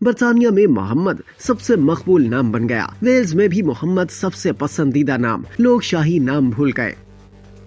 برطانیہ میں محمد سب سے مقبول نام بن گیا۔ ویلز میں بھی محمد سب سے پسندیدہ نام۔ لوگ شاہی نام بھول گئے،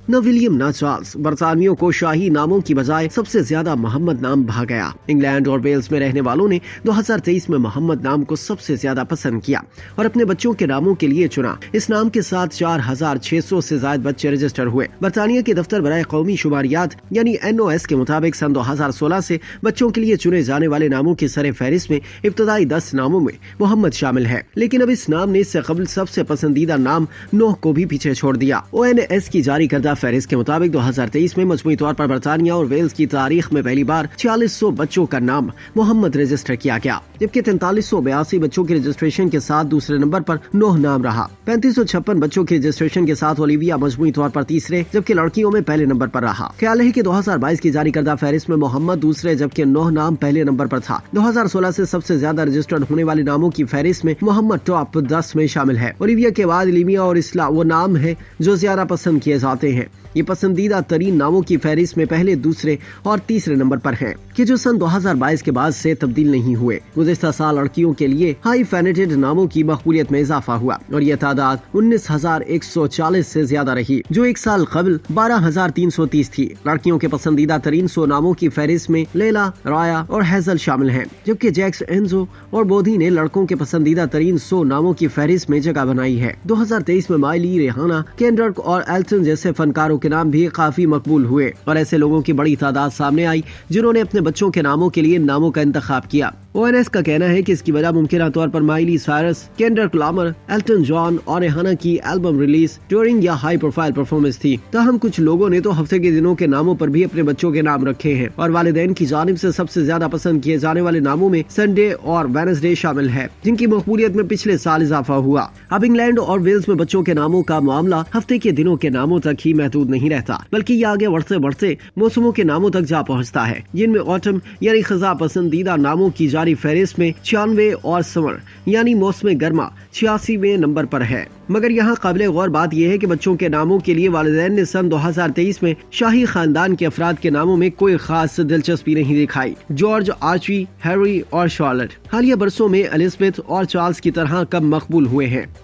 نہ ولیم نہ چارلز۔ برطانویوں کو شاہی ناموں کی بجائے سب سے زیادہ محمد نام بھا گیا۔ انگلینڈ اور ویلز میں رہنے والوں نے 2023 میں محمد نام کو سب سے زیادہ پسند کیا اور اپنے بچوں کے ناموں کے لیے چنا۔ اس نام کے ساتھ 4600 سے زائد بچے رجسٹر ہوئے۔ برطانیہ کے دفتر برائے قومی شماریات یعنی NOS کے مطابق سن 2016 سے بچوں کے لیے چنے جانے والے ناموں کی سر فہرست میں ابتدائی 10 ناموں میں محمد شامل ہے، لیکن اب اس نام نے اس سے قبل سب سے پسندیدہ نام نوح کو بھی پیچھے چھوڑ دیا۔ ONS کی جاری کردہ فہرست کے مطابق 2023 میں مجموعی طور پر برطانیہ اور ویلز کی تاریخ میں پہلی بار 4600 بچوں کا نام محمد رجسٹر کیا گیا، جبکہ 4382 بچوں کے رجسٹریشن کے ساتھ دوسرے نمبر پر نوح نام رہا۔ 3556 بچوں کے رجسٹریشن کے ساتھ اولیویا مجموعی طور پر تیسرے جبکہ لڑکیوں میں پہلے نمبر پر رہا۔ خیال ہے کہ 2022 کی جاری کردہ فہرست میں محمد دوسرے جبکہ نوح نام پہلے نمبر پر تھا۔ 2016 سے سب سے زیادہ رجسٹرڈ ہونے والے ناموں کی فہرست میں محمد ٹاپ 10 میں شامل ہے۔ اولیویا کے بعد لیمیا اور اسلا وہ نام ہیں جو زیادہ پسند کیے جاتے ہیں۔ یہ پسندیدہ ترین ناموں کی فہرست میں پہلے، دوسرے اور تیسرے نمبر پر ہیں کہ جو سن 2022 کے بعد سے تبدیل نہیں ہوئے۔ گزشتہ سال لڑکیوں کے لیے ہائی فینیٹڈ ناموں کی مقبولیت میں اضافہ ہوا اور یہ تعداد 19,140 سے زیادہ رہی، جو ایک سال قبل 12,330 تھی۔ لڑکیوں کے پسندیدہ ترین 100 ناموں کی فہرست میں لیلا، رایا اور ہیزل شامل ہیں، جبکہ جیکس، اینزو اور بودھی نے لڑکوں کے پسندیدہ ترین 100 ناموں کی فہرست میں جگہ بنائی ہے۔ 2023 میں مائلی، ریحانہ، کینڈرک اور ایلٹن جیسے فنکاروں کے نام بھی کافی مقبول ہوئے اور ایسے لوگوں کی بڑی تعداد سامنے آئی جنہوں نے اپنے بچوں کے ناموں کے لیے ناموں کا انتخاب کیا۔ ONS کا کہنا ہے کہ اس کی وجہ ممکنہ طور پر مائلی سائرس، کینڈرک لامر، ایلٹن جان اور ریحانہ کی البم ریلیز، ٹورنگ یا ہائی پروفائل پرفارمنس تھی۔ تاہم کچھ لوگوں نے تو ہفتے کے دنوں کے ناموں پر بھی اپنے بچوں کے نام رکھے ہیں اور والدین کی جانب سے سب سے زیادہ پسند کیے جانے والے ناموں میں سنڈے اور وینسڈے شامل ہے، جن کی مقبولیت میں پچھلے سال اضافہ ہوا۔ اب انگلینڈ اور ویلز میں بچوں کے ناموں کا معاملہ ہفتے کے دنوں کے ناموں تک ہی محدود نہیں رہتا، بلکہ یہ آگے بڑھتے بڑھتے موسموں کے ناموں تک جا پہنچتا ہے، جن میں آٹم یعنی خزاں پسندیدہ ناموں کی جاری فہرست میں 96 اور سمر یعنی موسم گرما 86ویں نمبر پر ہے۔ مگر یہاں قابل غور بات یہ ہے کہ بچوں کے ناموں کے لیے والدین نے سن 2023 میں شاہی خاندان کے افراد کے ناموں میں کوئی خاص دلچسپی نہیں دکھائی۔ جارج، آرچی، ہیری اور شارلٹ حالیہ برسوں میں الزبتھ اور چارلز کی طرح کم مقبول ہوئے ہیں۔